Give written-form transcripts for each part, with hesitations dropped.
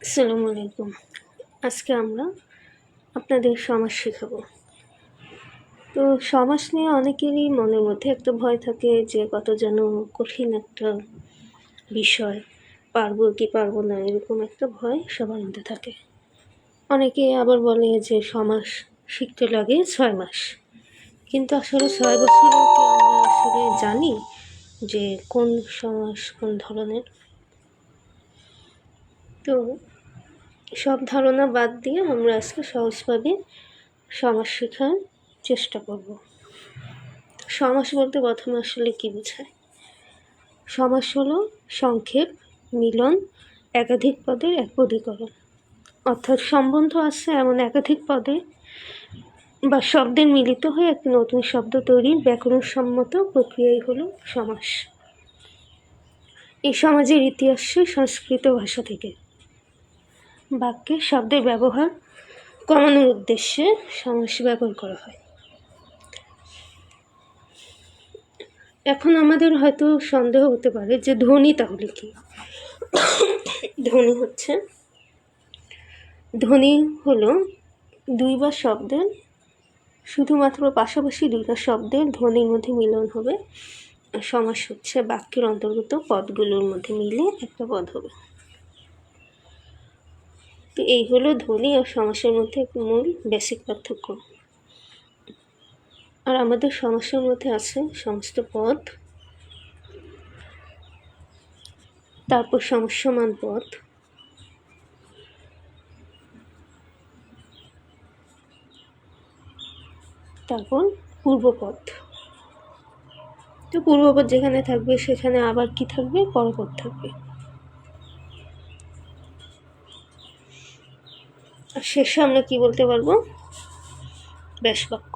আসসালামু আলাইকুম। আজকে আমরা আপনাদের সমাজ শেখাবো। তো সমাজ নিয়ে অনেকেরই মনের মধ্যে একটা ভয় থাকে যে কত যেন কঠিন একটা বিষয়, পারবো কি পারবো না এরকম একটা ভয় সবার মধ্যে থাকে। অনেকে আবার বলে যে সমাজ শিখতে লাগে 6 মাস, কিন্তু আসলে 6 বছরেও কি আমরা আসলে জানি যে কোন সমাজ কোন ধরনের? তো সব ধারণা বাদ দিয়ে আমরা আজকে সহজভাবে সমাজ শেখার চেষ্টা করব। সমাস বলতে প্রথমে আসলে কী বোঝায়? সমাস হলো সংক্ষেপ, মিলন, একাধিক পদের এক অধিকরণ। অর্থাৎ সম্বন্ধ আছে এমন একাধিক পদে বা শব্দের মিলিত হয়ে একটি নতুন শব্দ তৈরির ব্যাকরণসম্মত প্রক্রিয়াই হলো সমাস। এই সমাজের ইতিহাস সংস্কৃত ভাষা থেকে। বাক্যে শব্দের ব্যবহার কমানোর উদ্দেশ্যে সমাস ব্যবহার করা হয়। এখন আমাদের হয়তো সন্দেহ হতে পারে যে ধ্বনি তাহলে কি? ধ্বনি হলো দুই বা শব্দের, শুধুমাত্র পাশাপাশি দুইটা শব্দের ধ্বনির মধ্যে মিলন হবে। আর সমাস হচ্ছে বাক্যের অন্তর্গত পদগুলোর মধ্যে মিলে একটা পদ হবে। তো এই হলো ধ্বনি আর সমাসের মধ্যে মূল বেসিক পার্থক্য। আর আমাদের সমাসের মধ্যে আছে সমস্ত পদ, তারপর সমস্যমান পদ, তারপর পূর্বপদ। তো পূর্বপদ যেখানে থাকবে সেখানে আবার কি থাকবে? পরপদ থাকবে। আর শেষে আমরা কি বলতে পারবো? ব্যাস বাক্য।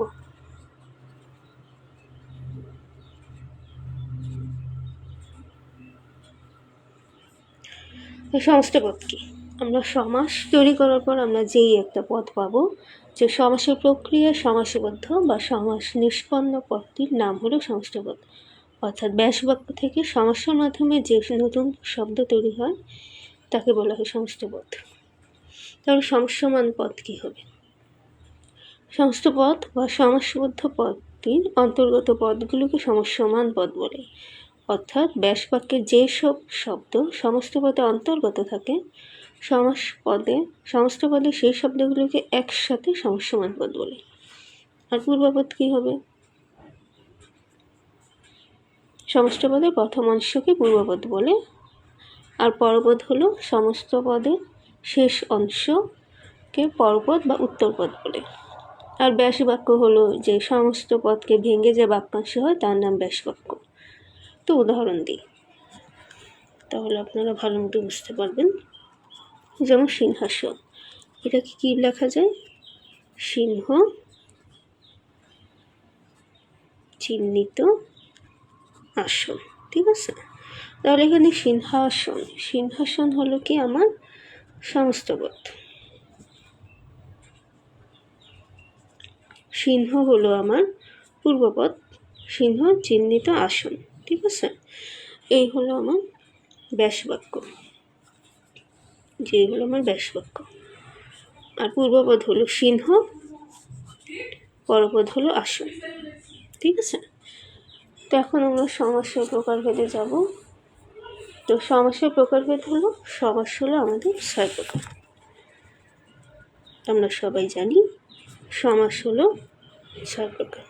সমস্ত পদ কি? আমরা সমাস তৈরি করার পর আমরা যেই একটা পদ পাবো, যে সমাসের প্রক্রিয়া সমাসবদ্ধ বা সমাস নিষ্পন্ন পদটির নাম হলো সমস্ত পদ। অর্থাৎ ব্যাস বাক্য থেকে সমাসের মাধ্যমে যে নতুন শব্দ তৈরি হয় তাকে বলা হয় সমস্ত পদ। তাহলে সমস্যমান পদ কি হবে? সমস্ত পদ বা সমাসবদ্ধ পদটির অন্তর্গত পদগুলোকে সমস্যমান পদ বলে। অর্থাৎ ব্যাস বাক্যের যেসব শব্দ সমস্ত পদে অন্তর্গত থাকে, সমস্ত পদে সেই শব্দগুলোকে একসাথে সমস্যমান পদ বলে। আর পূর্বপদ কি হবে? সমস্ত পদের প্রথম অংশকে পূর্বপদ বলে, আর পরপদ হলো সমস্ত পদের শেষ অংশকে পরপদ বা উত্তরপদ বলে। আর ব্যাস বাক্য হলো যে সমস্ত পদকে ভেঙে যে বাক্যাংশ হয় তার নাম ব্যাস বাক্য। তো উদাহরণ দিই, তাহলে আপনারা ভালো মতো বুঝতে পারবেন। যেমন সিংহাসন, এটাকে কি লেখা যায়? সিংহ চিহ্নিত আসন, ঠিক আছে? তাহলে এখানে সিংহাসন হলো কি আমার সমস্ত পদ। সিংহ হলো আমার পূর্বপদ, সিংহ চিহ্নিত আসন, ঠিক আছে? এই হলো আমার ব্যাস বাক্য, যেগুলো আমার ব্যাস বাক্য। আর পূর্বপদ হলো সিংহ, পরপদ হলো আসন, ঠিক আছে? তো এখন আমরা সমাসের প্রকারভেদে যাব। তো সমাসের প্রকারভেদ হলো, সমাস হলো আমাদের 6 প্রকার। আমরা সবাই জানি সমাস হলো 6 প্রকার।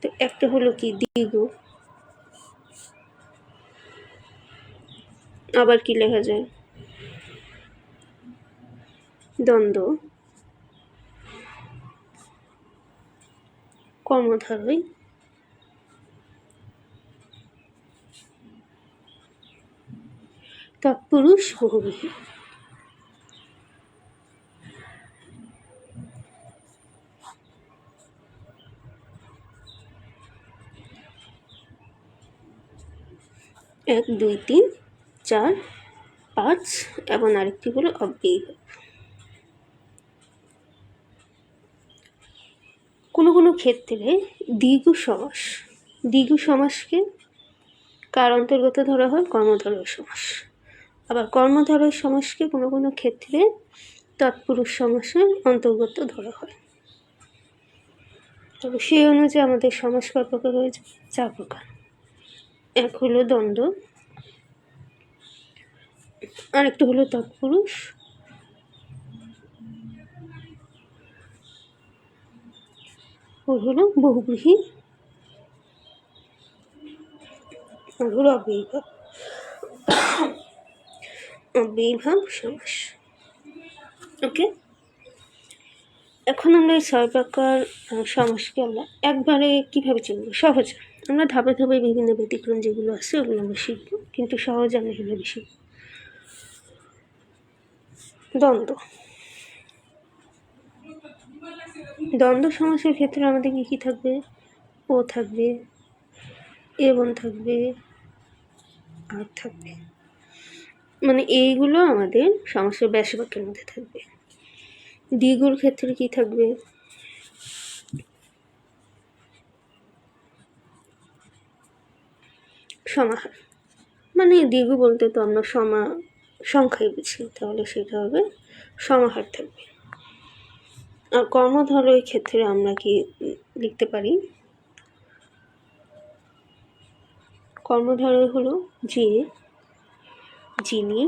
তো একটা হলো কি? দ্বিগু। আবার কি লেখা যায়? দ্বন্দ্ব, কর্মধারয়, তৎপুরুষ বহুব্রীহি। এক, দুই, তিন, চার, 5 এবং আরেকটি হলো অব্যয়ী। কোনো কোনো ক্ষেত্রে দ্বিগু সমাস দ্বিগু সমাসকে কার অন্তর্গত ধরা হয়? কর্মধারয় সমাস। আবার কর্মধারয় সমাসকে কোনো কোনো ক্ষেত্রে তৎপুরুষ সমাসের অন্তর্গত ধরা হয়। তবে সেই অনুযায়ী আমাদের সমাস কয় প্রকার হয়েছে? 4 প্রকার। এক হলো দ্বন্দ্ব, আরেকটা হলো তৎপুরুষ, ওর হলো বহুব্রীহি, আর হলো অব্যয়ীভাব। অব্যয়ীভাব সমাস। ওকে, এখন আমরা এই 6 প্রকার সমাসকে আমরা একবারে কীভাবে চিনব? সহজ। আমরা ধাপে ধাপে বিভিন্ন ব্যতিক্রম যেগুলো আছে ওগুলো আমরা শিখব, কিন্তু সহজ আমরা এগুলো শিখব। দ্বন্দ্ব। দ্বন্দ্ব সমাসের ক্ষেত্রে আমাদের কী থাকবে? ও থাকবে, এবং থাকবে, আর থাকবে, মানে এইগুলো আমাদের সমাসের ব্যাস বাক্যের মধ্যে থাকবে। দ্বিগুর ক্ষেত্রে কি থাকবে? সমাহার। মানে দ্বিগু বলতে তো আমরা সংখ্যায় বুঝি, তাহলে সেটা হবে সমাহার থাকবে। আর কর্মধারয় ক্ষেত্রে আমরা কি লিখতে পারি? কর্মধারয় হলো যে, যিনি,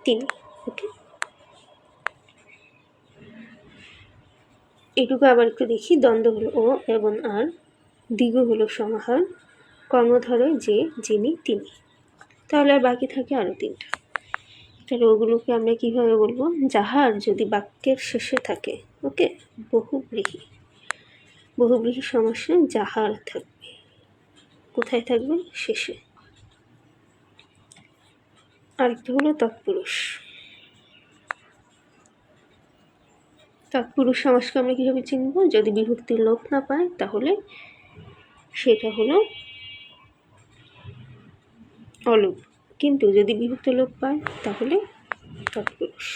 তিনি। ওকে, এটুকু আবার একটু দেখি। দ্বন্দ্ব হলো ও এবং আর, দ্বিগু হলো সমাহার, কর্মধারয় যে, যিনি, তিনি। তাহলে আর বাকি থাকে আরও 3টা। তাহলে ওগুলোকে আমরা কীভাবে বলবো? যাহার যদি বাক্যের শেষে থাকে, ওকে, বহুব্রীহি। বহুব্রীহি সমাসে যাহার থাকবে। কোথায় থাকবে? শেষে। আরেকটা হলো তৎপুরুষ। তৎপুরুষ সমাসকে আমরা কীভাবে চিনব? যদি বিভক্তির লোপ না পায় তাহলে সেটা হলো অলোপ, কিন্তু যদি বিভক্তি লোপ পায় তাহলে তৎপুরুষ।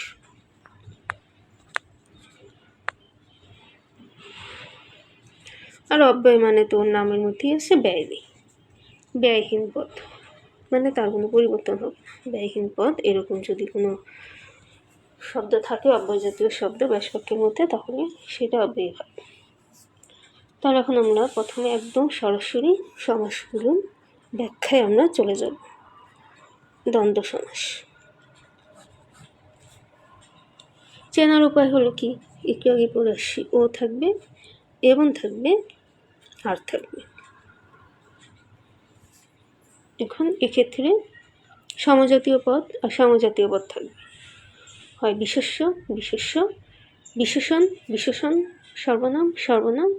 আর অব্যয় মানে তো নামের মধ্যেই আছে, ব্যয় নেই, ব্যয়হীন পদ, মানে তার কোনো পরিবর্তন হবে না। ব্যয়হীন পদ এরকম যদি কোনো শব্দ থাকে, অব্যয় জাতীয় শব্দ ব্যাস বাক্যের মধ্যে, তাহলে সেটা অব্যয় হয়। তাহলে এখন আমরা প্রথমে একদম সরাসরি সমাসগুলো ব্যাখ্যায় আমরা চলে যাব। দ্বন্দ্ব সমাস চেনার উপায় হলো কি? একটু আগে পড়ে আসছি, ও থাকবে, এবং থাকবে, আর থাকবে। এখন এক্ষেত্রে সমজাতীয় পদ আর সমজাতীয় পদ থাকবে, হয় বিশেষ্য, বিশেষ্য, বিশেষণ, বিশেষণ, সর্বনাম, সর্বনাম,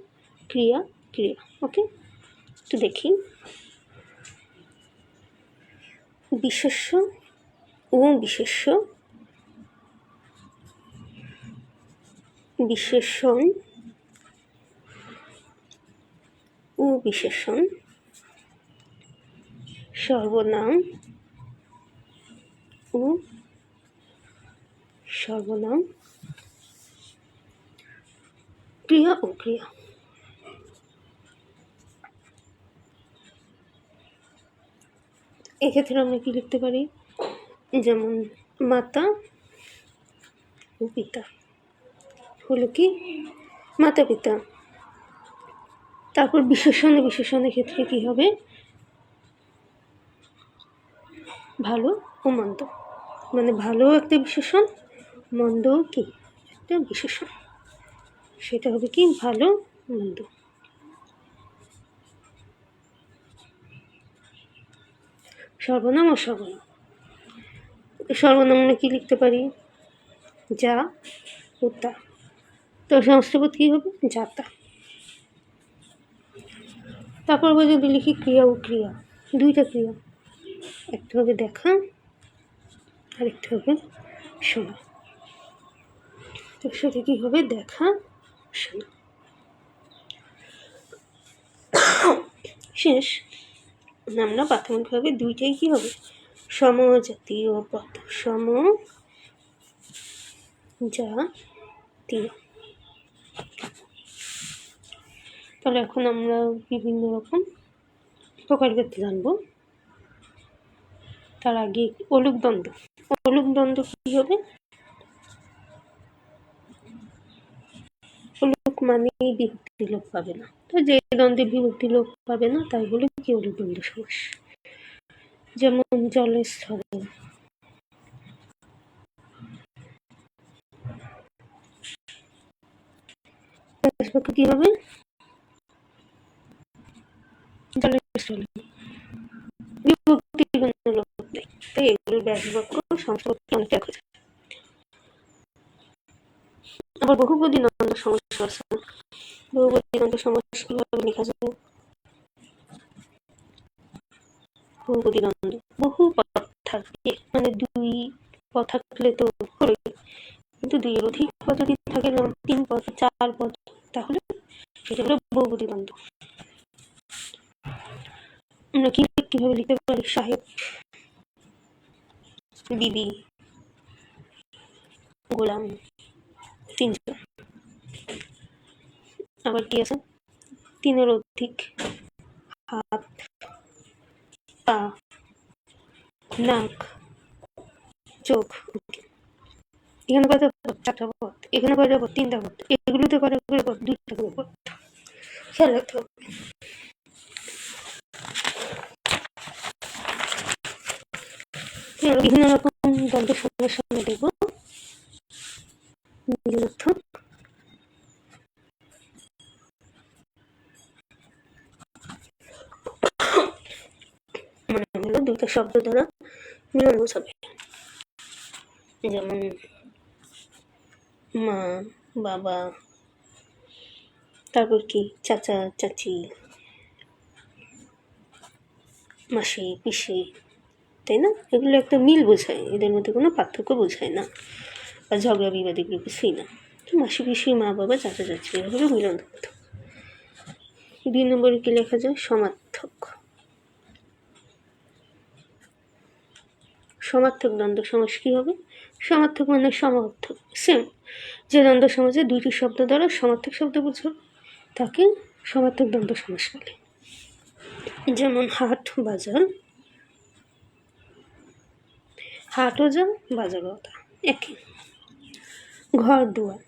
ক্রিয়া, ক্রিয়া। ওকে, তো দেখি। বিশেষ্য ও বিশেষ্য, বিশেষণ ও বিশেষণ, সর্বনাম ও সর্বনাম, ক্রিয়া ও ক্রিয়া। এক্ষেত্রে আমরা কি লিখতে পারি? যেমন মাতা ও পিতা হলো কি? মাতা পিতা। তারপর বিশেষণের ক্ষেত্রে কি হবে? ভালো ও মন্দ, মানে ভালো একটা বিশেষণ, মন্দ কি একটা বিশেষণ, সেটা হবে কি? ভালো মন্দ। সর্বনাম ও সর্বনাম। সর্বনাম আমরা কি লিখতে পারি? যা ও তা। তো সমস্ত পদ কি হবে? যাতা। তারপর আবার যদি লিখি ক্রিয়া ও ক্রিয়া, 2টা ক্রিয়া, একটা হবে দেখা, আরেকটা হবে শোনা। তো সেটা কি হবে? দেখা, শোনা। শেষ। আমরা প্রাথমিকভাবে 2টাই কি হবে? সমজাতীয় পদ, সমজাতীয়। তাহলে এখন আমরা বিভিন্ন রকম প্রকারভেদ জানব। তার আগে অলুক দ্বন্দ্ব। অলুক দ্বন্দ্ব কী হবে? অলুক মানেই বিভক্তি লোপ পাবে না, তো যে দ্বন্দ্বে বিভক্তি লোপ পাবে না তাই হলো কি অলুক দ্বন্দ্ব সমাস। যেমন জলস্থলে, কি হবে? জলস্থলে বিভক্তি লোপ নেই, তাই এগুলো ব্যাসবাক্য সংস্কৃত অনেকটা দেখা যায়। আবার বহুপদী দ্বন্দ্ব সমাস আছে। বহুপদী দ্বন্দ্ব সমাস কিভাবে লেখা যায়? বহুপদী দ্বন্দ্ব বহু পদ থাকে, মানে দুই পদ থাকলে তো হলো, কিন্তু দুইয়ের অধিক পদ যদি থাকে, যেমন 3 পদ 4 পদ, তাহলে সেটা হলো বহুপদী দ্বন্দ্ব। আমরা কিভাবে লিখতে পারি? সাহেব, বিবি, গোলাম, 3 জন। আবার কি আছে? 3-এর অধিক, হাত, পা, নাক, চোখ। এখানে কয়টা পদ? 4টা পদ। এখানে কয়টা পদ? 3টা পদ। এগুলোতে কয়টা করে পদ? 2টা করে পদ। খেয়াল রাখতে হবে। বিভিন্ন রকম দ্বন্দ্ব সমাসের সামনে দেখব। মিলনার্থক, মানে হলো দুইটা শব্দ দ্বারা মিলন বোঝাবে, যেমন মা, বাবা, তারপর কি চাচা, চাচি, মাসি, পিসি, তাই না? এগুলো একটা মিল বোঝায়, এদের মধ্যে কোনো পার্থক্য বোঝায় না, বা ঝগড়া বিবাদ এগুলো কিছুই না। মাসি, পিসি, মা, বাবা, চাচা, চাচি, এগুলো মিলন দ্বন্দ্ব। 2 নম্বরে কি লেখা যায়? সমার্থক। সমার্থক দ্বন্দ্ব সমাস কি হবে? সমার্থক মানে সমার্থক, সেম। যে দ্বন্দ্ব সমাজে 2টি শব্দ দ্বারা সমার্থক শব্দ বোঝায় তাকে সমার্থক দ্বন্দ্ব সমাস বলে। যেমন হাট, বাজার, হাট ও যা, বাজারও তা, একই। ঘর, দুয়ার,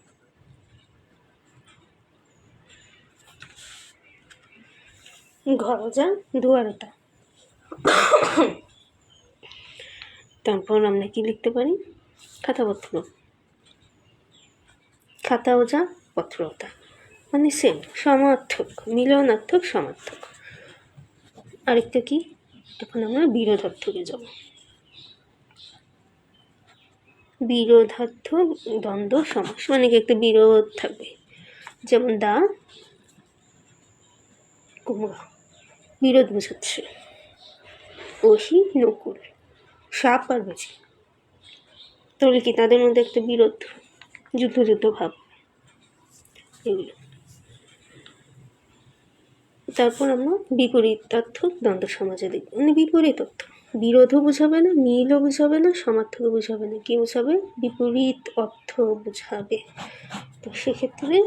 ঘরও যা, দুয়ারও তা। তারপর আমরা কি লিখতে পারি? খাতাপত্র, খাতা ও যা, পত্র ও তা, মানে সেম, সমার্থক, মিলনার্থক, সমার্থক। আরেকটা কি? এখন আমরা বিরোধার্থকে যাব। বিরোধার্থক দ্বন্দ্ব সমাস মানে কি? একটা বিরোধ থাকবে, যেমন দা, কুমড়া, বিরোধ বোঝাচ্ছে। ওহি, নকুল, সাপ আর বেজি, তাহলে কি তাদের মধ্যে একটা বিরোধ, যুদ্ধ ভাব, এগুলো। তারপর আমরা বিপরীতার্থক দ্বন্দ্ব সমাজে দেখব, মানে বিপরীত অর্থ, বিরোধও বোঝাবে না, মিলও বোঝাবে না, সমার্থকও বোঝাবে না, কি বোঝাবে? বিপরীত অর্থ বোঝাবে। তো সেক্ষেত্রে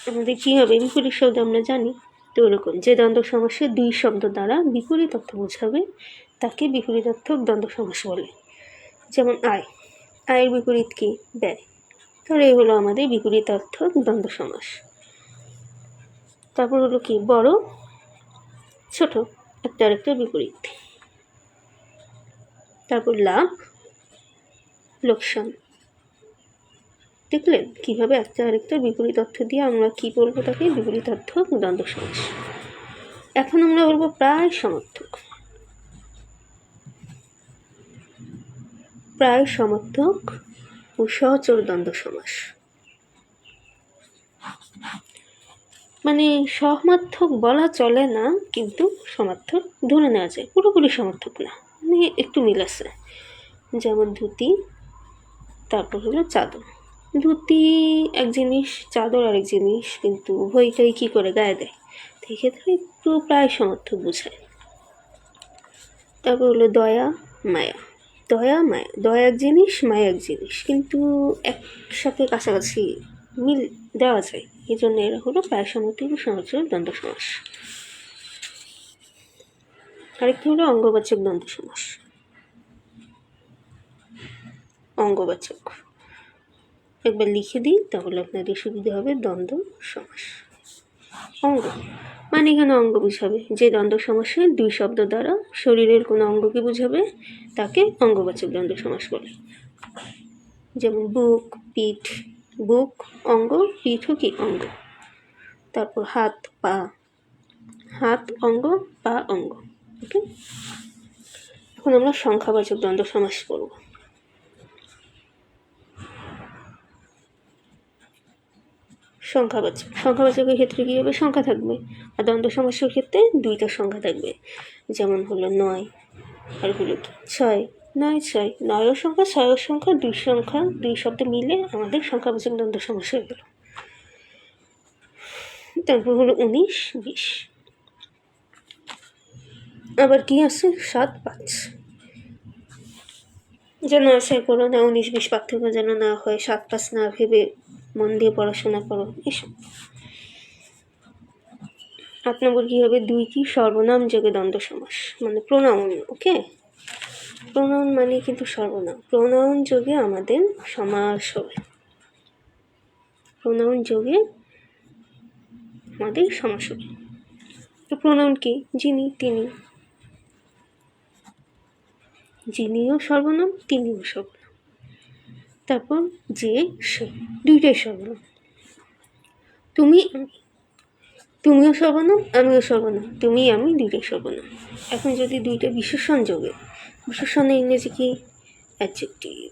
আমাদের কি হবে? বিপরীত শব্দ আমরা জানি, তো ওরকম যে দ্বন্দ্ব সমাসে 2 শব্দ দ্বারা বিপরীত অর্থ বোঝাবে তাকে বিপরীতার্থক দ্বন্দ্ব সমাস বলে। যেমন আয়, আয়ের বিপরীত কি? ব্যয়। তাহলে এই হলো আমাদের বিপরীতার্থক দ্বন্দ্ব সমাস। তারপর হলো কি? বড়, ছোট, একটা আরেকটা বিপরীত। তারপর লাভ, লোকসান। দেখলেন কিভাবে একটা আরেকটা বিপরীত অর্থ দিয়ে আমরা কি বলবো? তাকে বিপরীতার্থক দ্বন্দ্ব সমাস। এখন আমরা বলবো প্রায় সমার্থক। প্রায় সমার্থক ও সহচর দ্বন্দ্ব সমাস, মানে সমার্থক বলা চলে না, কিন্তু সমার্থক ধরে নেওয়া যায়, পুরোপুরি সমার্থক না, মানে একটু মিল আছে। যেমন ধুতি, তারপর হলো চাদর। ধুতি এক জিনিস, চাদর আরেক জিনিস, কিন্তু উভয়টাই কী করে গায়ে দেয়, সেক্ষেত্রে একটু প্রায় সমার্থক বোঝায়। তারপর হলো দয়া, মায়া। দয়া, মায়া, দয়া এক জিনিস, মায়া এক জিনিস, কিন্তু একসাথে কাছাকাছি মিল দেওয়া যায়, এই জন্য এরা হলো প্রায় সমর্থক ও সহচর দ্বন্দ্ব সমাস। আরেকটি হলো অঙ্গবাচক দ্বন্দ্ব সমাস। অঙ্গবাচক একবার লিখে দিই তাহলে আপনাদের সুবিধা হবে। দ্বন্দ্ব সমাস অঙ্গ মানে এখানে অঙ্গ বুঝাবে। যে দ্বন্দ্ব সমাসে দুই শব্দ দ্বারা শরীরের কোনো অঙ্গকে বুঝাবে তাকে অঙ্গবাচক দ্বন্দ্ব সমাস বলে। যেমন বুক, পিঠ। বুক অঙ্গ, পিঠও কি অঙ্গ। তারপর হাত, পা। হাত অঙ্গ, পা অঙ্গ। ওকে, এখন আমরা সংখ্যাবাচক দ্বন্দ্ব সমাস করব। সংখ্যাবাচকের ক্ষেত্রে কি হবে? সংখ্যা থাকবে। আর দ্বন্দ্ব সমাসের ক্ষেত্রে দুইটা সংখ্যা থাকবে। যেমন হলো 9 আর হলো কি 6। 9 6, 9ও সংখ্যা 6ও সংখ্যা, দুই শব্দ মিলে আমাদের সংখ্যাবাচক দ্বন্দ্ব সমাস হয়ে গেল। তারপর হলো 19 20। আবার কি আছে? 7 5। যেন আশা করো না 19 20 পার্থক্য যেন না হয়, 7 5 না ভেবে মন দিয়ে পড়াশোনা করো, এসব। 8 নম্বর কি হবে? দুইটি সর্বনাম যোগে দ্বন্দ্ব সমাস, মানে প্রোনাউন। ওকে, প্রোনাউন মানে কিন্তু সর্বনাম। প্রোনাউন যোগে আমাদের সমাস হবে। প্রোনাউন যোগে আমাদের সমাস হবে। তো প্রোনাউন কি? যিনি, তিনি। যিনিও সর্বনাম, তিনিও সর্বনাম। তারপর যে, সে, দুইটাই সর্বনাম। তুমি, আমি। তুমিও সর্বনাম, আমিও সর্বনাম। তুমি, আমি দুইটাই সর্বনাম। এখন যদি দুইটা বিশেষণ যোগে, বিশেষণের ইংরেজি কি? অ্যাডজেক্টিভ।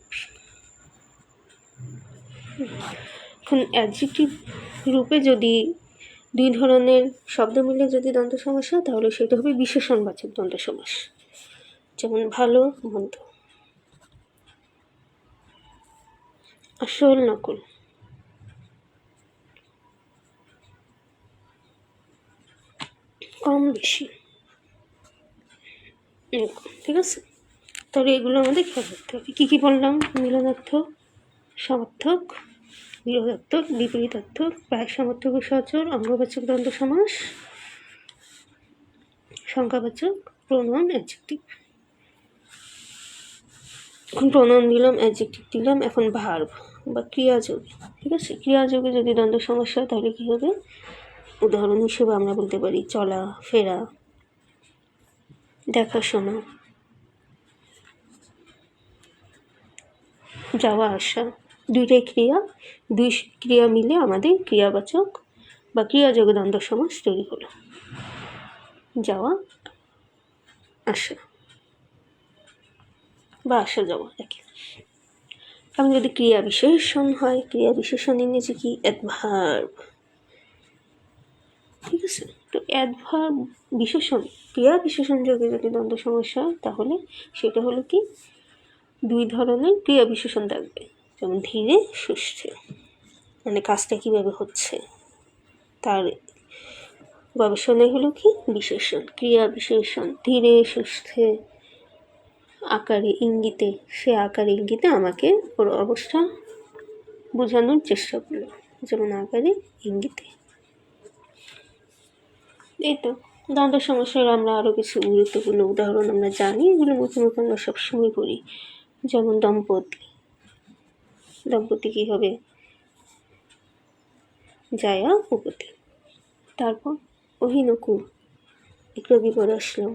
এখন অ্যাডজেক্টিভ রূপে যদি দুই ধরনের শব্দ মিলে যদি দ্বন্দ্ব সমাস হয় তাহলে সেটা হবে বিশেষণবাচক দ্বন্দ্ব সমাস। যেমন ভালো, মন্দ। আসল, নকল। কম, বেশি। এরকম, ঠিক আছে? তাহলে এগুলো আমাদের খেয়াল রাখতে হবে। কী কী বললাম? মিলনার্থক, সমার্থক, বিরোধার্থক, বিপরীতার্থক, প্রায় সমর্থক ও সহচর, অঙ্গবাচক দ্বন্দ্ব সমাস, সংখ্যাবাচক, প্রোনাউন, অ্যাডজেক্টিভ। এখন প্রোনাউন দিলাম, অ্যাডজেক্টিভ দিলাম। এখন ভার্ব বা ক্রিয়াযোগ, ঠিক আছে? ক্রিয়াযোগে যদি দ্বন্দ্ব সমস্যা হয় তাহলে কী হবে? উদাহরণ হিসেবে আমরা বলতে পারি চলা, ফেরা, দেখাশোনা, যাওয়া আসা। দুইটাই ক্রিয়া, দুই ক্রিয়া মিলে আমাদের ক্রিয়াবাচক বা ক্রিয়াযোগে দ্বন্দ্ব সমাস তৈরি হলো। যাওয়া আসা বা আসা যাওয়া একই। কারণ যদি ক্রিয়া বিশেষণ হয়, ক্রিয়া বিশেষণ ইংরেজি কি? অ্যাডভার্ব। ঠিক আছে? তো অ্যাডভার্ব বিশেষণ, ক্রিয়া বিশেষণ যোগে যদি দ্বন্দ্ব সমস্যা হয় তাহলে সেটা হলো কি? দুই ধরনের ক্রিয়া বিশেষণ থাকবে। যেমন ধীরে, সুস্থে, মানে কাজটা কীভাবে হচ্ছে তার গবেষণায় হলো কি? বিশেষণ, ক্রিয়া বিশেষণ। ধীরে, সুস্থে, আকারে, ইঙ্গিতে, সে আকারে ইঙ্গিতে আমাকে ওর অবস্থা বোঝানোর চেষ্টা করলো। যেমন আকারে, ইঙ্গিতে। এই তো দ্বন্দ্ব সমস্যার আমরা আরও কিছু গুরুত্বপূর্ণ উদাহরণ আমরা জানি, এগুলো নতুন নতুন আমরা সবসময় করি। যেমন দম্পতি। দম্পতি কী হবে? জায়া, উপতি। তারপর অহিনুকুল, একটু বিপদ আসলো,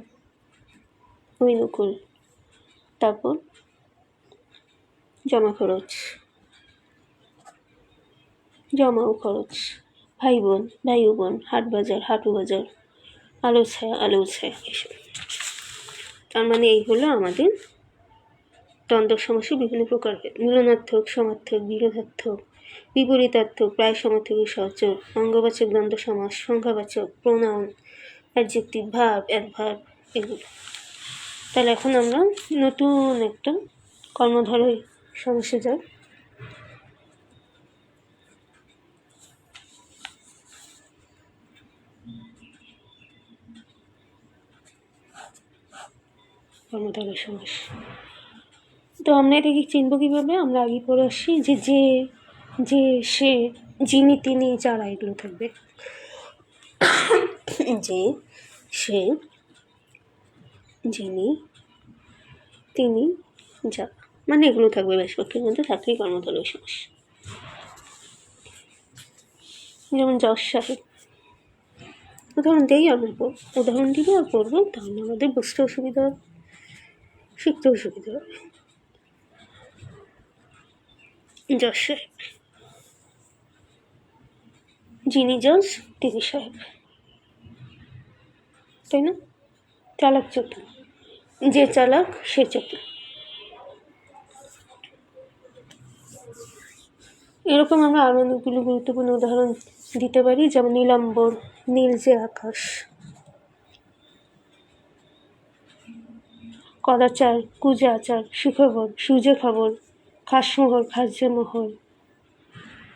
অহিনুকুল। তারপর জমা খরচ, জমা ও খরচ। ভাই বোন, ভাই ও বোন। হাট বাজার, হাটু বাজার। আলো ছায়া, আলো ছায়া, এসব। তার মানে এই হলো আমাদের দ্বন্দ্ব সমস্যা বিভিন্ন প্রকার। মিলনার্থক, সমার্থক, বিরোধার্থক, বিপরীতার্থক, প্রায় সমর্থক ও সহচর, অঙ্গবাচক দ্বন্দ্ব সমাস, সংখ্যাবাচক, প্রোনাউন, অ্যাডজেক্টিভ, ভার্ব, অ্যাডভার্ব, এগুলো। তাহলে এখন আমরা নতুন একটা কর্মধারয় সমস্যা যাই। কর্মধারয় সমস্যা। তো আমরা এটাকে চিনব কীভাবে? আমরা আগে পড়ে আসি যে যে, সে, যিনি, তিনি, যারা, এগুলো থাকবে। যে, সে, যিনি, তিনি, যারা, মানে এগুলো থাকবে ব্যাস বাক্যের মধ্যে, থাকলেই কর্মধারয় সমাস। যেমন যশ সাহেব, উদাহরণ দিয়েই আমরা উদাহরণ দিলে আর পড়বো, তাহলে আমাদের বুঝতেও সুবিধা হবে, শিখতেও সুবিধা হবে। যশ সাহেব, যিনি যশ তিনি সাহেব, তাই না? চালাক চতুর, যে চালাক সে চতুর। এরকম আমরা আরও অনেকগুলো গুরুত্বপূর্ণ উদাহরণ দিতে পারি, যেমন নীলাম্বর, নীল যে আকাশ, কদাচার, কুজে আচার, সুখবর, সুজে খবর, খাসমোহর, খাসজে মোহর,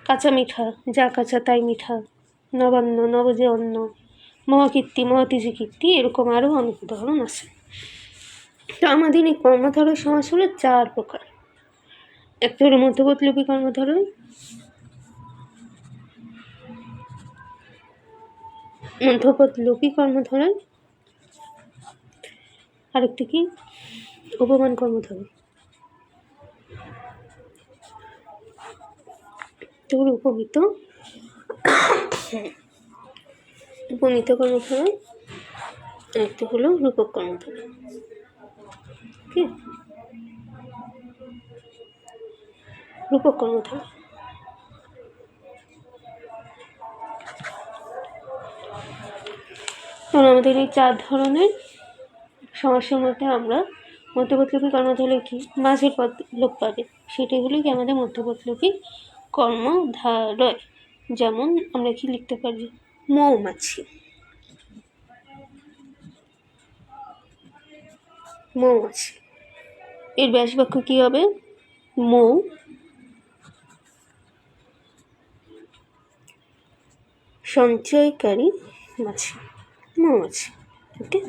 কাঁচা মিঠা, যা কাঁচা তাই মিঠা, নবান্ন, নবজে অন্ন, মহাকীর্তি, মহাতিজি কীর্তি, এরকম আরও অনেক উদাহরণ আছে। তো আমাদের এই কর্মধারয় সমাস হলো 4 প্রকার। একটা হলো মধ্যবর্তীলোপী কর্মধারয়, মধ্যপদলোপী কর্মধারয়, আরেকটি কি উপমান কর্মধারয়, তোর উপমিত কর্মধারয়, আরেকটি হলো রূপক কর্মধারয়। রূপক কর্মধারয়, আমাদের এই 4 ধরনের সমাসের মধ্যে আমরা মধ্যবর্তীলোপী কর্মধারয় কি মাঝের পদ লোপ পাবে, সেটাই হলো কি আমাদের মধ্যবর্তীলোপী কর্মধারয়। যেমন আমরা কি লিখতে পারি, মৌমাছি, মৌমাছি, এর ব্যাস বাক্য কি হবে, মৌ সঞ্চয়কারী মাছি, মৌমাছি। ওকে,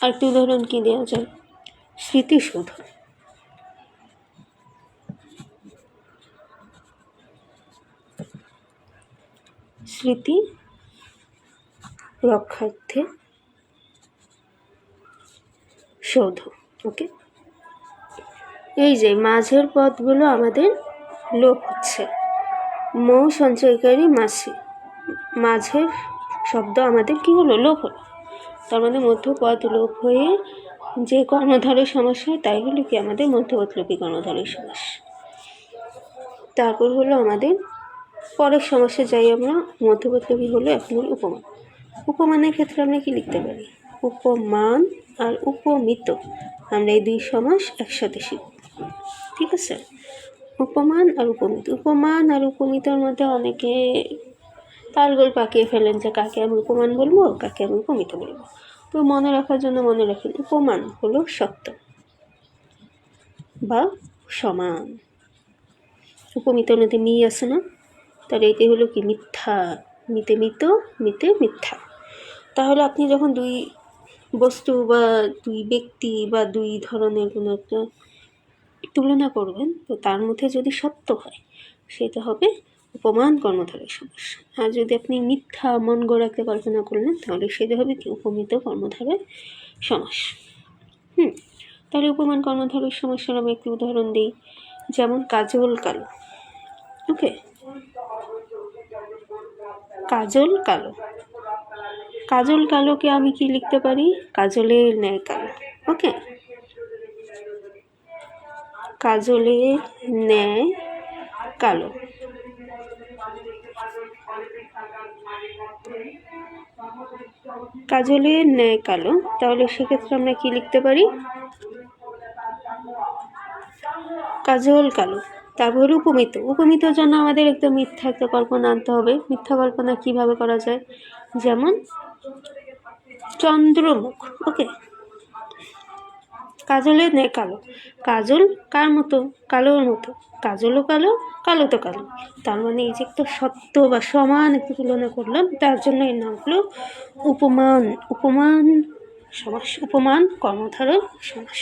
আরেকটি উদাহরণ কি দেওয়া যায়, স্মৃতিসৌধ, স্মৃতি রক্ষার্থে সৌধ। ওকে, এই যে মাঝের পদগুলো আমাদের লোপ হচ্ছে, মৌ সঞ্চয়কারী মাছি, মাঝের শব্দ আমাদের কি হলো, লোপ হলো। তার মানে মধ্যপদ লোপ হয়ে যে কর্মধারয় সমাস হয় তাই হলো কি আমাদের মধ্যবর্তীলোপী কর্মধারয় সমাস। তারপর হলো আমাদের পরের সমাসে যাই আমরা, মধ্যবর্তীলোপী হলো এখন হলো উপমান। উপমানের ক্ষেত্রে আমরা কি লিখতে পারি, উপমান আর উপমিত, আমরা এই 2 সমাস একসাথে শিখব। ঠিক আছে, উপমান আর উপমিত। উপমান আর উপমিতর মধ্যে অনেকে তালগোল পাকিয়ে ফেলেন যে কাকে আমি উপমান বলবো, কাকে আমি উপমিত বলবো। তো মনে রাখার জন্য মনে রাখেন, উপমান হলো সত্য বা সমান, উপমিতর মধ্যে মি আছে না, তাহলে এটি হলো কি মিথ্যা, মিতে মিত, মিতে মিথ্যা। তাহলে আপনি যখন 2 বস্তু বা 2 ব্যক্তি বা 2 ধরনের কোনো একটা তুলনা করবেন, তো তার মধ্যে যদি সত্য হয় সেটা হবে উপমান কর্মধারয় সমাস। আর যদি আপনি মিথ্যা মন গড়া একটা কল্পনা করলেন, তাহলে সেটা হবে কি উপমিত কর্মধারয় সমাস। তাহলে উপমান কর্মধারয় সমাসের আমি একটি উদাহরণ দিই, যেমন কাজল কালো। ওকে, কাজল কালো, কাজল কালোকে আমি কি লিখতে পারি, কাজলের ন্যায় কালো। ওকে, কাজলের ন্যায় কালো। কাজলের ন্যায় কালো, তাহলে সেক্ষেত্রে আমরা কি লিখতে পারি, কাজল কালো। তারপর উপমিত, উপমিতর জন্য আমাদের একটা মিথ্যা একটা কল্পনা আনতে হবে। মিথ্যা কল্পনা কিভাবে করা যায়, যেমন চন্দ্রমুখ। ওকে, কাজলের ন্যায় কালো, কাজল কার মতো, কালোর মতো, কাজলও কালো, কালো তো কালো। তার মানে এই যে একটা সত্য বা সমান একটু তুলনা করলাম, তার জন্য এর নাম হলো উপমান, উপমান সমাস, উপমান কর্মধারয় সমাস।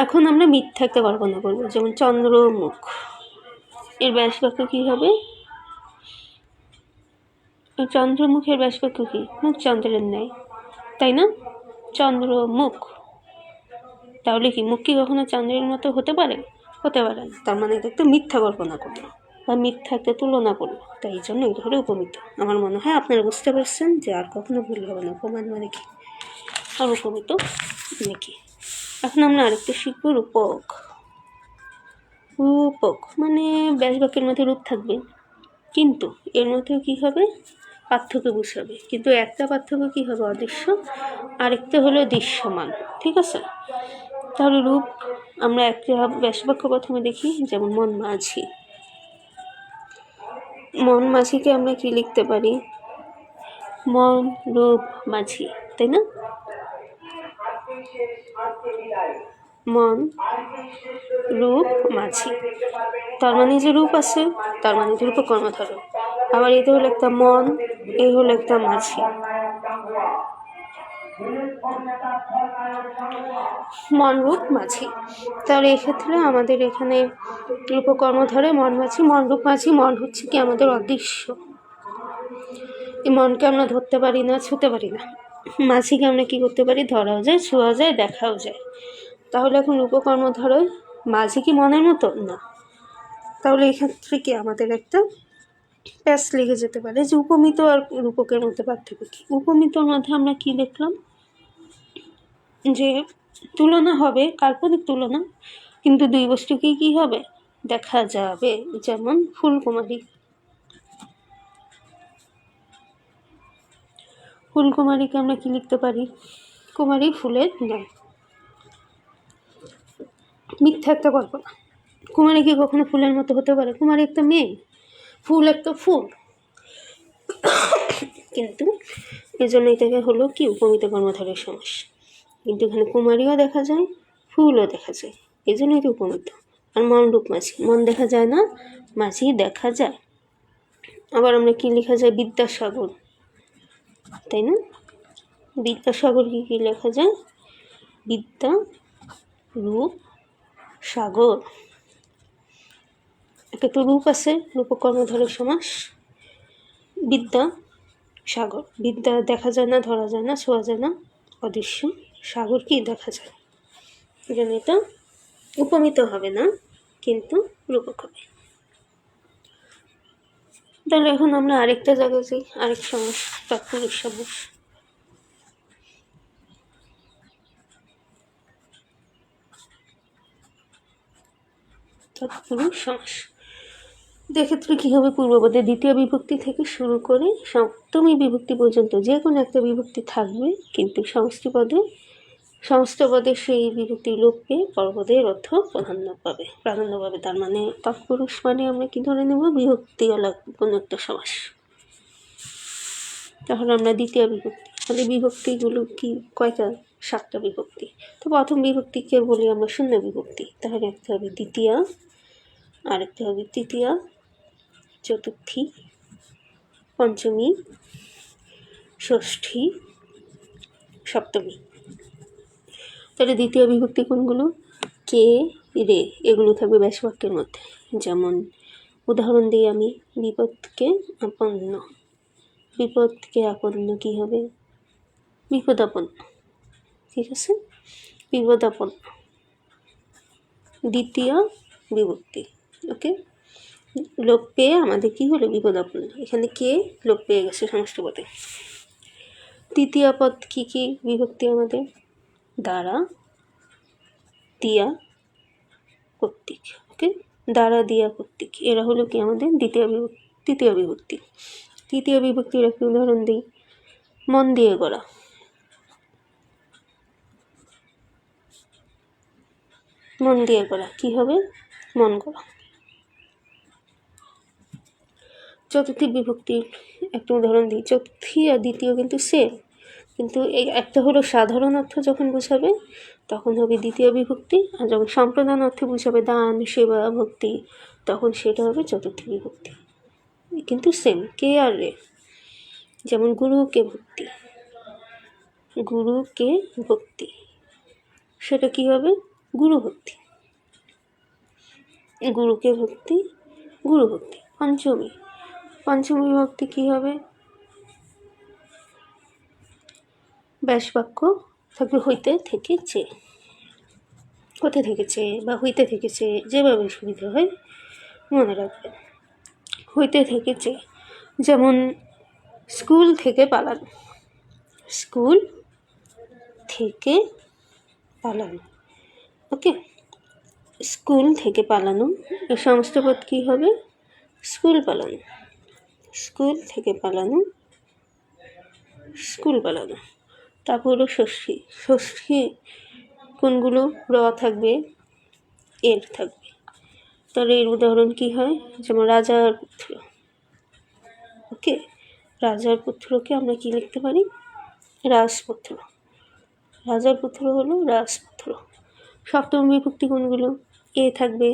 এখন আমরা মিথ্যা একটা কল্পনা করবো, যেমন চন্দ্রমুখ। এর ব্যাস বাক্য কী হবে? চন্দ্রমুখের ব্যাস বাক্য কী? মুখ চন্দ্রের ন্যায়, তাই না? চন্দ্র মুখ, তাহলে কি মুখ কি কখনো চন্দ্রের মতো হতে পারে? হতে পারে না। তার মানে এটা একটা মিথ্যা কল্পনা করলো বা মিথ্যা একটা তুলনা করলো, তাই এই জন্য এটা হলো উপমিত। আমার মনে হয় আপনারা বুঝতে পারছেন যে আর কখনো ভুল হবে না। উপমান মানে কি আর উপমিত মানে কি। এখন আমরা আরেকটা শিখব রূপক। রূপক মানে ব্যাস বাক্যের মধ্যে রূপ থাকবে, কিন্তু এর মধ্যেও কী হবে? পার্থক্য বুঝাবে। কিন্তু একটা পার্থক্য কী হবে? অদৃশ্য, আরেকটা হলো দৃশ্যমান। ঠিক আছে? তাহলে রূপ আমরা একটা ব্যাস বাক্য প্রথমে দেখি, যেমন মন মাঝি। মন মাঝিকে আমরা কি লিখতে পারি? মন রূপ মাঝি, তাই না? মন রূপ মাঝি, তার মানে যে রূপ আছে তার মানে যে রূপক কর্মধারয়। আবার এটা হলো একটা মন, এই হলো একটা মাঝি। মন রূপ মাঝি, তাহলে এক্ষেত্রে আমাদের এখানে রূপক কর্মধারয় মন মাঝি। মন রূপ মাঝি, মন হচ্ছে কি আমাদের অদৃশ্য, এই মনকে আমরা ধরতে পারি না, ছুঁতে পারি না। মাঝিকে আমরা কি করতে পারি? ধরাও যায়, ছোঁয়া যায়, দেখাও যায়। তাহলে এখন রূপকর্ম ধরো, মাঝি কি মনের মতো না? তাহলে এক্ষেত্রে কি আমাদের একটা প্যাচ লেগে যেতে পারে যে উপমিত আর রূপকের মধ্যে পার্থক্য কী। উপমিতর মধ্যে আমরা কি দেখলাম? যে তুলনা হবে, কাল্পনিক তুলনা, কিন্তু দুই বস্তুকেই কী হবে? দেখা যাবে। যেমন ফুলকুমারী। ফুলকুমারীকে আমরা কি লিখতে পারি? কুমারী ফুলের ন্যায়। মিথ্যা একটা কল্পনা। কুমারী কি কখনো ফুলের মতো হতে পারে? কুমারী একটা মেয়ে, ফুল একটা ফুল। কিন্তু এই জন্য এটাকে হলো কি উপমিত কর্মধারয় সমাস। কিন্তু এখানে কুমারীও দেখা যায়, ফুলও দেখা যায়, এই জন্য এটা উপমিত। আর মন রূপ মাঝি, মন দেখা যায় না, মাঝি দেখা যায়। আবার আমরা কি লেখা যায়? বিদ্যাসাগর, তাই না? বিদ্যাসাগর কি লেখা যায়? বিদ্যা রূপ সাগর। একটা তো রূপ আছে, রূপক কর্মধারয় সমাস। বিদ্যা সাগর, বিদ্যা দেখা যায় না, ধরা যায় না, ছোঁয়া যায় না, অদৃশ্য। সাগর কি দেখা যায়, এই জন্য এটা উপমিত হবে না, কিন্তু রূপক হবে। তাহলে এখন আমরা আরেকটা জায়গায় যাই, আরেক সমাস, তৎপুরুষ সমাস। তৎপুরুষ সমাস এক্ষেত্রে কী হবে? পূর্বপদে দ্বিতীয় বিভক্তি থেকে শুরু করে সপ্তমী বিভক্তি পর্যন্ত যে কোনো একটা বিভক্তি থাকবে, কিন্তু সমস্ত পদে সেই বিভক্তি লোপ পেয়ে পরপদের অর্থ প্রাধান্য পাবে। তার মানে তৎপুরুষ মানে আমরা কি ধরে নেব? বিভক্তিওয়ালা কোনো একটা সমাস। তাহলে আমরা দ্বিতীয় বিভক্তি, তাহলে বিভক্তিগুলো কি কয়টা? 7টা বিভক্তি। তো প্রথম বিভক্তিকে বলি আমরা শূন্য বিভক্তি। তাহলে একটা হবে দ্বিতীয়া, আরেকটা হবে তৃতীয়া, চতুর্থী, পঞ্চমী, ষষ্ঠী, সপ্তমী। তাহলে দ্বিতীয় বিভক্তি কোনগুলো? কে, রে, এগুলো থাকবে ব্যাস বাক্যের মধ্যে। যেমন উদাহরণ দিই আমি, বিপদকে আপন্ন। বিপদকে আপন্ন কী হবে? বিপদাপন্ন। ঠিক আছে, বিপদাপন্ন দ্বিতীয় বিভক্তি। ওকে, লোপ পেয়ে আমাদের কী হলো? বিপদাপন্ন। এখানে কে লোপ পেয়ে গেছে সমস্ত পদে। তৃতীয় পদ কী কী বিভক্তি আমাদের? দ্বারা, দিয়া, কর্তৃক। ওকে, দ্বারা, দিয়া, কর্তৃক, এরা হলো কি আমাদের তৃতীয় বিভক্তি। তৃতীয় বিভক্তির একটি উদাহরণ দিই, মন দিয়ে গড়া। মন দিয়ে গড়া কী হবে? মন গড়া। চতুর্থী বিভক্তির একটা উদাহরণ দিই। চতুর্থী আর দ্বিতীয় কিন্তু সেম, কিন্তু এই একটা হলো সাধারণ অর্থ যখন বোঝাবে তখন হবে দ্বিতীয় বিভক্তি, আর যখন সম্প্রদান অর্থে বোঝাবে দান, সেবা, ভক্তি, তখন সেটা হবে চতুর্থী বিভক্তি। কিন্তু সেম, কে আর রে। যেমন গুরুকে ভক্তি, গুরুকে ভক্তি, সেটা কী হবে? গুরু ভক্তি। গুরুকে ভক্তি, গুরুভক্তি। পঞ্চমী, পঞ্চমী বিভক্তি কী হবে? ব্যাসবাক্য থাকবে হইতে থেকেছে, হতে থেকেছে বা হইতে থেকেছে, যেভাবে সুবিধা হয় মনে রাখবেন। হইতে থেকেছে, যেমন স্কুল থেকে পালানো, স্কুল থেকে পালানো। ওকে, স্কুল থেকে পালানো, এর সমস্ত পদ কী হবে? স্কুল পালানো, স্কুল থেকে পালানো, স্কুল পালানো। তারপর হলো ষষ্ঠী। ষষ্ঠী কোনগুলো? র থাকবে, এর থাকবে। তাহলে এর উদাহরণ কী হয়? যেমন রাজার পুত্র। ওকে, রাজার পুত্রকে আমরা কি লিখতে পারি? রাজপুত্র। রাজার পুত্র হলো রাজপুত্র। সপ্তম বিভক্তি কোনগুলো? এ থাকবে,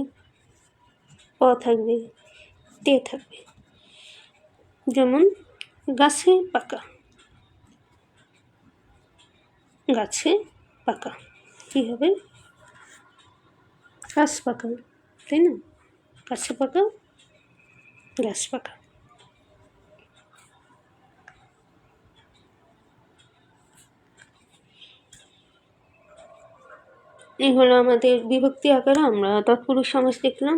অ থাকবে, তে থাকবে। যেমন গাছে পাকা, গাছে পাকা কী হবে? গাছ পাকা, তাই না? গাছে পাকা, গাছ পাকা। এই হলো আমাদের বিভক্তি আকারে আমরা তৎপুরুষ সমাস দেখলাম।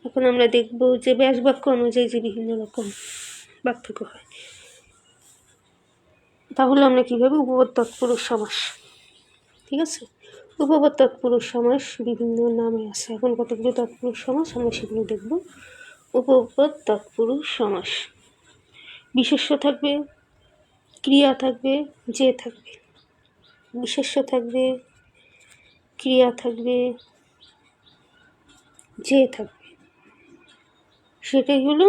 এখন আমরা দেখব যে ব্যাস বাক্য অনুযায়ী যে বিভিন্ন রকম পার্থক্য হয়। তাহলে আমরা কীভাবে উপপদ তৎপুরুষ সমাস, ঠিক আছে? উপপদ তৎপুরুষ সমাস বিভিন্ন নামে আছে। এখন কতগুলো তৎপুরুষ সমাস আমরা সেগুলো দেখব। উপপদ তৎপুরুষ সমাস, বিশেষ্য থাকবে, ক্রিয়া থাকবে, যে থাকবে। বিশেষ্য থাকবে, ক্রিয়া থাকবে, যে থাকবে। সেটাই হলো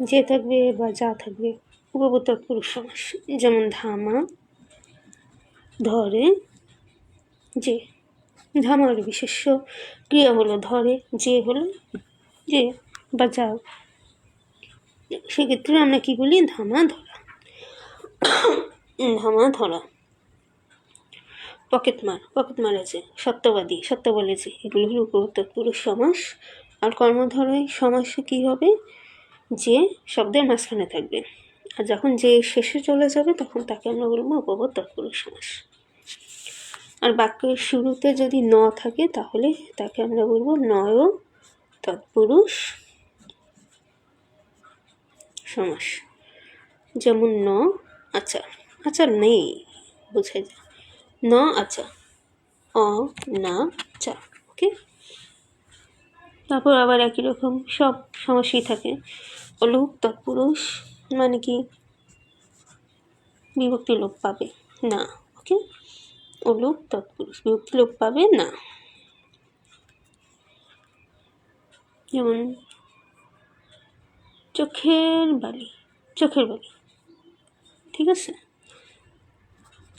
যে থাকবে বা যা থাকবে উপপদ তৎপুরুষ সমাস। যেমন ধামা, ধরে, যে। ধামার বিশেষ্য, ক্রিয়া হলো ধরে, যে হলো যে বা যা। সেক্ষেত্রে আমরা কি বলি? ধামা ধরা, ধামা ধরা। পকেটমার, পকেটমার আছে, সত্যবাদী, সত্য বলেছে, এগুলো হলো উপপদ তৎপুরুষ সমাস। আর কর্মধারয় সমাসে কী হবে? যে শব্দের মাঝখানে থাকবে, আর যখন যে শেষে চলে যাবে তখন তাকে আমরা বলবো উপপদ তৎপুরুষ সমাস। আর বাক্যের শুরুতে যদি ন থাকে তাহলে তাকে আমরা বলবো নয় তৎপুরুষ সমাস। যেমন ন আচার, আচার নেই বোঝাই যায়, ন আচার, অ না চা। ওকে, তারপর আবার একই রকম সব সমাসই থাকে। অলোপ তৎপুরুষ মানে কি? বিভক্তি লোপ পাবে না। ওকে, অলোপ তৎপুরুষ বিভক্তি লোপ পাবে না। যেমন চোখের বালি, চোখের বালি, ঠিক আছে?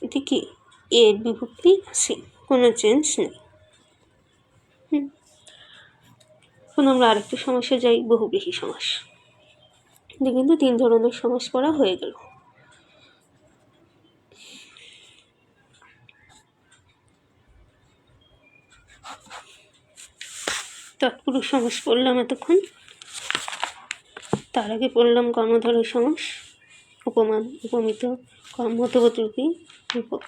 এটি কি? এর বিভক্তি আছে, কোনো চেঞ্জ নেই। এখন আমরা আরেকটা সমাসে যাই, বহুব্রীহি সমাস। কিন্তু 3 ধরনের সমাস পড়া হয়ে গেল। তৎপুরুষ সমাস পড়লাম এতক্ষণ, তার আগে পড়লাম কর্মধারয় সমাস, উপমান, উপমিত, মতবতরূপী, রূপক।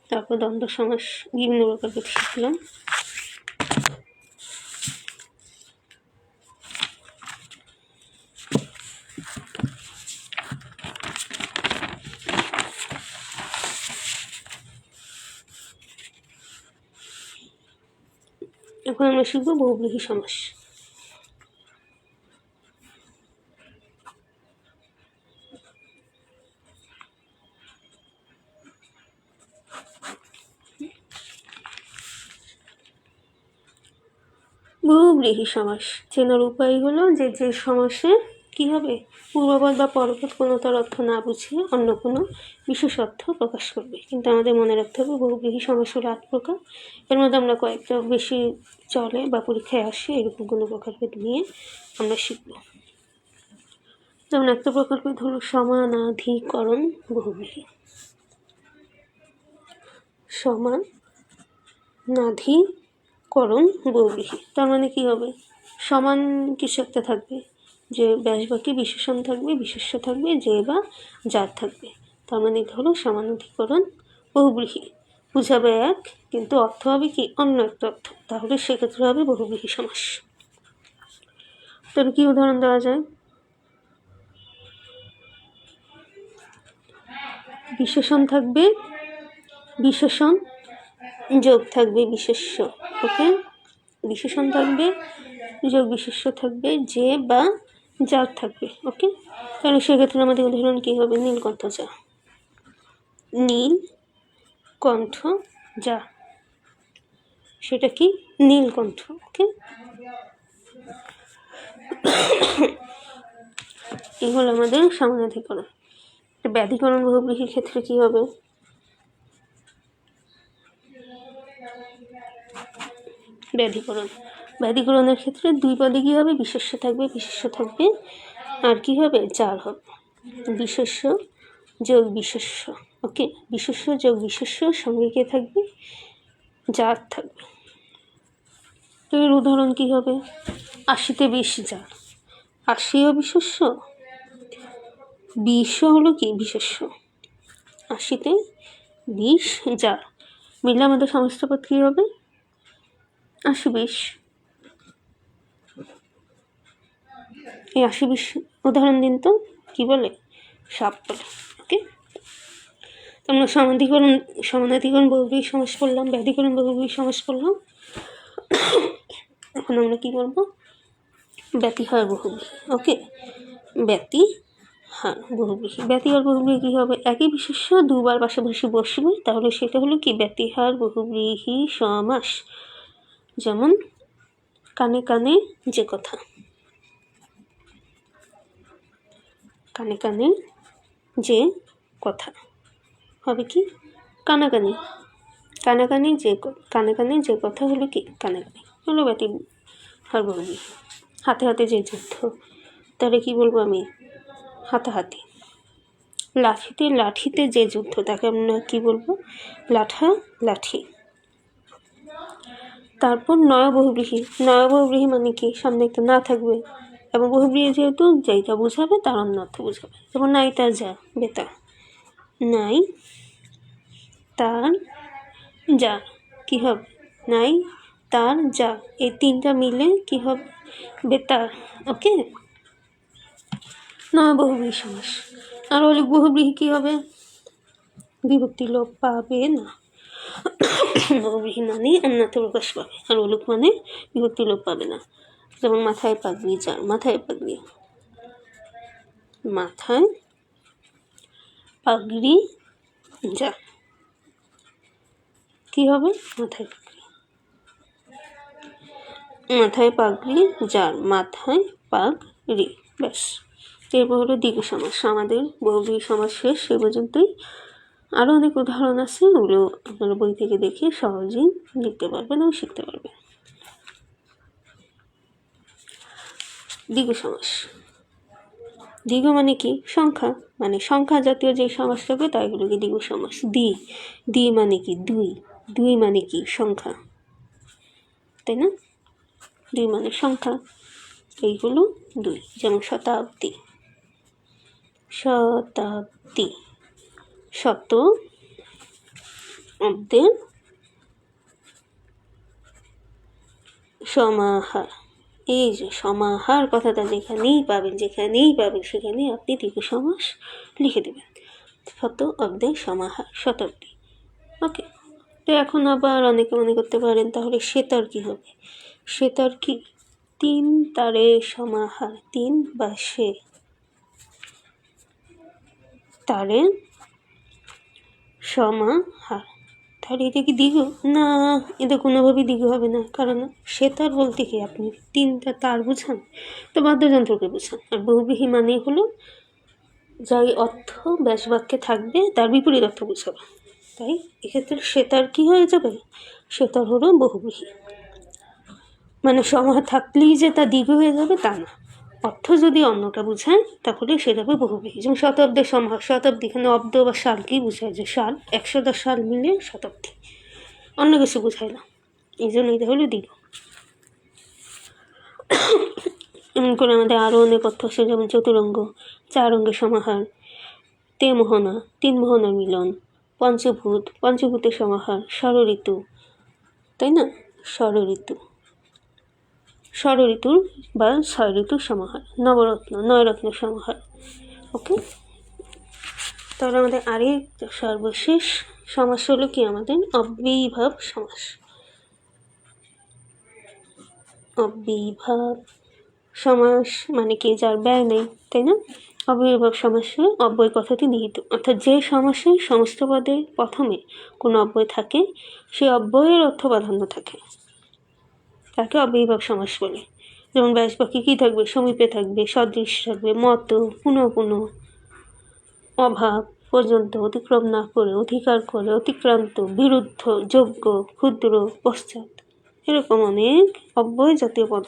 তারপর দ্বন্দ্ব সমাস বিভিন্ন প্রকার শিখলাম। এখন আমরা শিখব বহুব্রীহি সমাস। বহুব্রীহি সমাস চেনার উপায় হলো যে যে সমাসে কী হবে? পূর্বপদ বা পরপদ কোনো তার অর্থ না বুঝিয়ে অন্য কোনো বিশেষ অর্থ প্রকাশ করবে। কিন্তু আমাদের মনে রাখতে হবে বহুব্রীহি সমাস হলো 8 প্রকার। এর মধ্যে আমরা কয়েকটা বেশি চলে বা পরীক্ষায় আসে এরকম কোনো প্রকারভেদ নিয়ে আমরা শিখব। যেমন একটা প্রকারভেদ হলো সমানাধিকরণ বহুব্রীহি। সমানাধিকরণ করণ বহুব্রীহি। তার মানে কি হবে, সমান কিছু একটা থাকবে, যে ব্যাসবাক্যে বিশেষণ থাকবে, বিশেষ্য থাকবে, যে বা যার থাকবে। তার মানে এটা হলো সমানাধিকরণ বহুব্রীহি। বুঝাবে এক, কিন্তু অর্থ হবে কি অন্য একটা অর্থ, তাহলে সেক্ষেত্রে হবে বহুব্রীহি সমাস। তাহলে কি উদাহরণ দেওয়া যায়? বিশেষণ থাকবে, বিশেষণ যোগ থাকবে বিশেষ্য। ওকে, বিশেষণ থাকবে, যোগ বিশেষ্য থাকবে, যে বা যার থাকবে। ওকে, তাহলে সেক্ষেত্রে আমাদের উদাহরণ কী হবে? নীলকণ্ঠ যা, নীল কণ্ঠ যা, সেটা কি নীলকণ্ঠ। ওকে, এই হলো আমাদের সমানাধিকরণ। ব্যাধিকরণ বহুব্রীহির ক্ষেত্রে কি হবে? ব্যাধিকরণের ক্ষেত্রে দুই পদে কী হবে? বিশেষ্য থাকবে, বিশেষ্য থাকবে, আর কি হবে? যার হবে, বিশেষ্য যোগ বিশেষ্য। ওকে, বিশেষ্য যোগ বিশেষ্য সঙ্গে কে থাকবে? যার থাকবে। তো এর উদাহরণ কি হবে? 80তে 20 যার, 80ও বিশেষ্য, 20ও হলো কি বিশেষ্য। 80তে 20 যার মিলে আমাদের সমস্ত পদ কী হবে? 80-20। এই 80-20 উদাহরণ দিন তো, কি বলে? সাপ বলে। ওকে, আমরা সমানাধিকরণ বহুব্রীহি সমাস করলাম, ব্যাধিকরণ বহুব্রীহি সমাস করলাম। এখন আমরা কি করব? ব্যতিহার বহুব্রীহি। ওকে, ব্যতিহার বহুব্রীহি। ব্যতিহার বহুব্রীহি কী হবে? একই বিশেষ্য দুবার পাশাপাশি বসবে, তাহলে সেটা হলো কি ব্যতিহার বহুব্রীহি সমাস। যেমন কানে কানে যে কথা, কানে কানে যে কথা হবে কি কানাকানি। কানাকানি যে কানে কানে যে কথা হলো কি কানাকানি, হলো ব্যতিহার বহুব্রীহি। হাতে হাতে যে যুদ্ধ, তাহলে কি বলবো আমি? হাতাহাতি। লাঠিতে লাঠিতে যে যুদ্ধ, তাকে আমরা কি বলবো? লাঠা লাঠি। তারপর নয় বহুব্রীহি। নয় বহুব্রীহি মানে কি? সামনে একটা না থাকবে, এবং বহুব্রীহি যেহেতু যেটা বোঝাবে তার অন্য অর্থ বোঝাবে। যেমন নাই তার যা, বেতা, নাই তার যা কি হবে? নাই তার যা, এই তিনটা মিলে কি হবে? বেতার। ওকে, নয় বহুব্রীহি সমাস। আর অলিক বহুব্রীহি কি হবে? বিভক্তি লোপ পাবে না। বহুব্রীহি মানে অন্যত্র প্রকাশ পাবে, আর অলিক মানে বিভক্তি লোপ পাবে না। যেমন মাথায় পাগড়ি যার, মাথায় পাগড়ি, মাথায় পাগড়ি যার কি হবে? মাথায় পাগড়ি, মাথায় পাগড়ি যার, মাথায় পাগড়ি, ব্যাস। এরপর হলো দ্বিগু সমাস। আমাদের বহুব্রীহি সমাস শেষ, সে পর্যন্তই। আরও অনেক উদাহরণ আছে, ওগুলো আপনারা বই থেকে দেখে সহজেই লিখতে পারবেন এবং শিখতে পারবেন। দ্বিগু সমাস। দ্বিগু মানে কি? সংখ্যা, মানে সংখ্যা জাতীয় যে সমাস থাকবে তাইগুলোকে দ্বিগু সমাস। দ্বি মানে কি? দুই। দুই মানে কি? সংখ্যা, তাই না? দুই মানে সংখ্যা, এইগুলো দুই। যেমন শতাব্দী, শতাব্দী, শত অব্দের সমাহার। এই যে সমাহার কথাটা যেখানেই পাবেন সেখানেই আপনি দ্বিগু সমাস লিখে দেবেন। শত অব্দের সমাহার, শতাব্দী। ওকে, তো এখন আবার অনেকে মনে করতে পারেন তাহলে সেতার কি হবে? সেতার কি? 3 তারের সমাহার, 3 বা সে তারের সমাহার। তাহলে এটা কি দ্বিগু? না, এটা কোনোভাবেই দ্বিগু হবে না, কারণ সেতার বলতে কি আপনি 3টা তার বোঝান, তো বাদ্যযন্ত্রকে বোঝান। আর বহুব্রীহি মানে হলো যাই অর্থ ব্যাসবাক্যে থাকবে তার বিপরীত অর্থ বোঝাবে। তাই এক্ষেত্রে সেতার কি হয়ে যাবে? সেতার হলো বহুব্রীহি। মানে সমাহার থাকলেই যে তা দ্বিগু হয়ে যাবে তা না, অর্থ যদি অন্যটা বোঝায় তাহলে সেটা হবে বহুব্রীহি। যেমন শতাব্দের সমাহার, শতাব্দী এখানে অব্দ বা সাল কি বোঝায়? যে সাল, 110 সাল মিলে শতাব্দী, অন্য কিছু বোঝায় না। এই জন্য এটা হলো দীর্ঘ। এমন করে আমাদের আরও অনেক অর্থ আছে, যেমন চতুরঙ্গ, 4 অঙ্গের সমাহার, মোহনা, 3 মোহনার মিলন, পঞ্চভূত, পঞ্চভূতের সমাহার, ষড়ঋতু, তাই না, ষড়ঋতুর বা 6 ঋতুর সমাহার, নবরত্ন, 9 রত্নের সমাহার। ওকে, তাহলে আমাদের আরেক সর্বশেষ সমাস হলো কি আমাদের অব্যয়ীভাব সমাস। অব্যয়ীভাব সমাস মানে কি, যার ব্যয় নেই, তাই না। অব্যয়ীভাব সমাসে অব্যয় কথাটি নিহিত, অর্থাৎ যে সমাসে সমস্ত পদে প্রথমে কোনো অব্যয় থাকে, সেই অব্যয়ের অর্থ প্রাধান্য থাকে, তাকে অব্যয়ীভাব সমাস বলে। যেমন ব্যাস বাক্যে কী থাকবে, সমীপে থাকবে, সদৃশ থাকবে, মত, পুনঃ পুনঃ, অভাব, পর্যন্ত, অতিক্রম না করে, অধিকার করে, অতিক্রান্ত, বিরুদ্ধ, যোগ্য, ক্ষুদ্র, পশ্চাৎ, এরকম অনেক অব্যয় জাতীয় পদ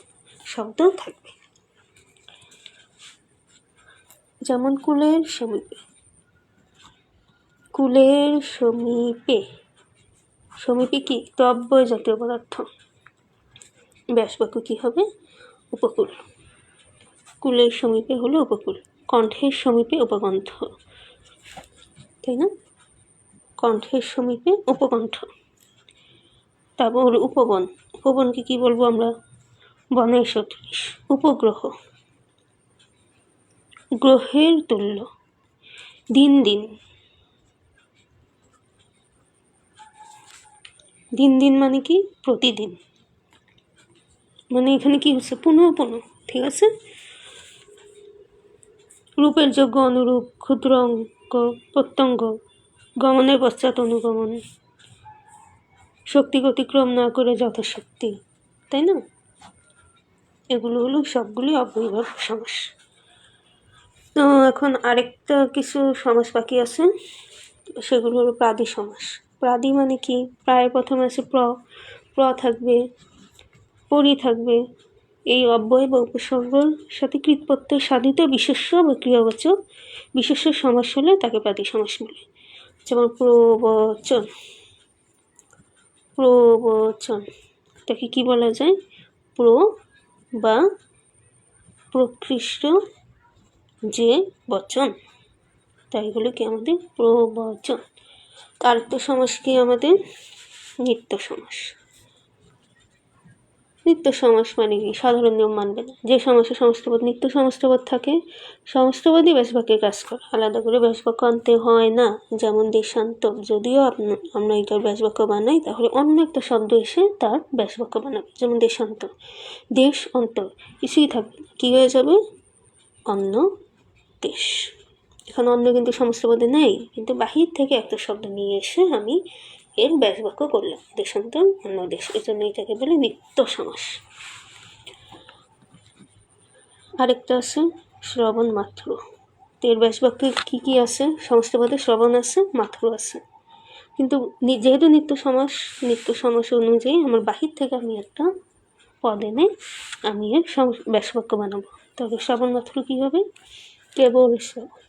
শব্দ থাকবে। যেমন কুলের সমীপে, কুলের সমীপে, সমীপে কি, তো অব্যয় জাতীয় পদার্থ। ব্যাস বাক্য কী হবে, উপকূল। কুলের সমীপে হলো উপকূল, কণ্ঠের সমীপে উপকণ্ঠ, তাই না, কণ্ঠের সমীপে উপকণ্ঠ। তারপর হলো উপবন, উপবনকে কি বলবো আমরা, বনের সদৃশ। উপগ্রহ, গ্রহের তুল্য। দিন দিন, দিন দিন মানে কি, প্রতিদিন, মানে এখানে কি হচ্ছে, পুনঃ পুনঃ, ঠিক আছে। রূপের যোগ্য অনুরূপ, ক্ষুদ্র অঙ্গ প্রত্যঙ্গ, গমনের পশ্চাৎ অনুগমন, শক্তি অতিক্রম না করে যথাশক্তি, তাই না। এগুলো হলো সবগুলি অব্যয়ীভাব সমাস। তো এখন আরেকটা কিছু সমাস বাকি আছে, সেগুলো হলো প্রাদি সমাস। প্রাদি মানে কি, প্রায় প্রথমে আছে প্র থাকবে, পরি থাকবে, এই অব্যয় বা উপসর্গের সাথে কৃৎপ্রত্যয় সাধিত বিশেষ্য বা ক্রিয়াবাচক বিশেষ্য সমাস হলে তাকে প্রাদি সমাস বলে। যেমন প্রবচন, প্রবচন, তাকে কি বলা যায়, বা প্রকৃষ্ট যে বচন, তাই হলো কি আমাদের প্রবচন। আরেকটা সমাস কি আমাদের নিত্য সমাস। নিত্য সমাস মানে কি, সাধারণ নিয়ম মানবে না। যে সমাসে সমস্ত পদ নিত্য সমস্ত পদ থাকে, সমস্ত পদই ব্যাস বাক্যে কাজ করে, আলাদা করে ব্যাস বাক্য আনতে হয় না। যেমন দেশান্তর, যদিও আমরা এটার ব্যাস বাক্য বানাই, তাহলে অন্য একটা শব্দ এসে তার ব্যাস বাক্য বানাবে। যেমন দেশান্তর, দেশ অন্তর কিছুই থাকবে না, কী হয়ে যাবে, অন্য দেশ। এখন অন্য কিন্তু সমস্ত পদে নেই, কিন্তু বাহির থেকে একটা শব্দ নিয়ে এসে আমি এর ব্যাস বাক্য করলাম, দেশান্তর, অন্য দেশ, এই জন্য এটাকে বলে নিত্য সমাস। আরেকটা আছে শ্রবণ মাত্র। এর ব্যাস বাক্যে কী কী আছে, সমস্ত পদে শ্রবণ আছে, মাত্র আছে, কিন্তু যেহেতু নিত্য সমাস অনুযায়ী আমার বাহির থেকে আমি একটা পদ এনে আমি এর ব্যাস বাক্য বানাবো। তবে শ্রবণ মাত্র কী হবে, কেবল শ্রবণ,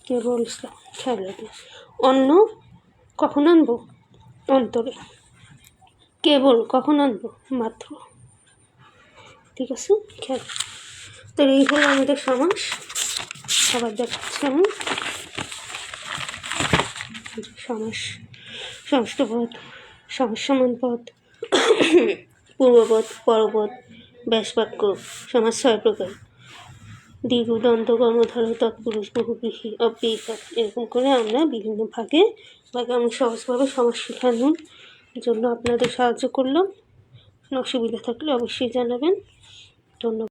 কেবল শ্রবণ, খেয়াল রাখবে। অন্য কখন আনবো, অন্তরে। কেবল কখন আনবো, মাত্র, ঠিক আছে, খেয়াল। তো এই হলো আমাদের সমাস। আবার দেখাচ্ছি আমি সমাস, সমস্ত পদ, সমাস সমান পদ, পূর্বপদ, পরপদ, ব্যাস বাক্য, সমাস 6 প্রকার, দীর্ঘ, দন্ত, কর্মধারয়, তৎপুরুষ, বহুব্রীহি, অব্যয়ীভাব, এরকম করে আমরা বিভিন্ন ভাগে আমি সহজভাবে সমাস শেখানোর জন্য আপনাদের সাহায্য করলাম। অসুবিধা থাকলে অবশ্যই জানাবেন। ধন্যবাদ।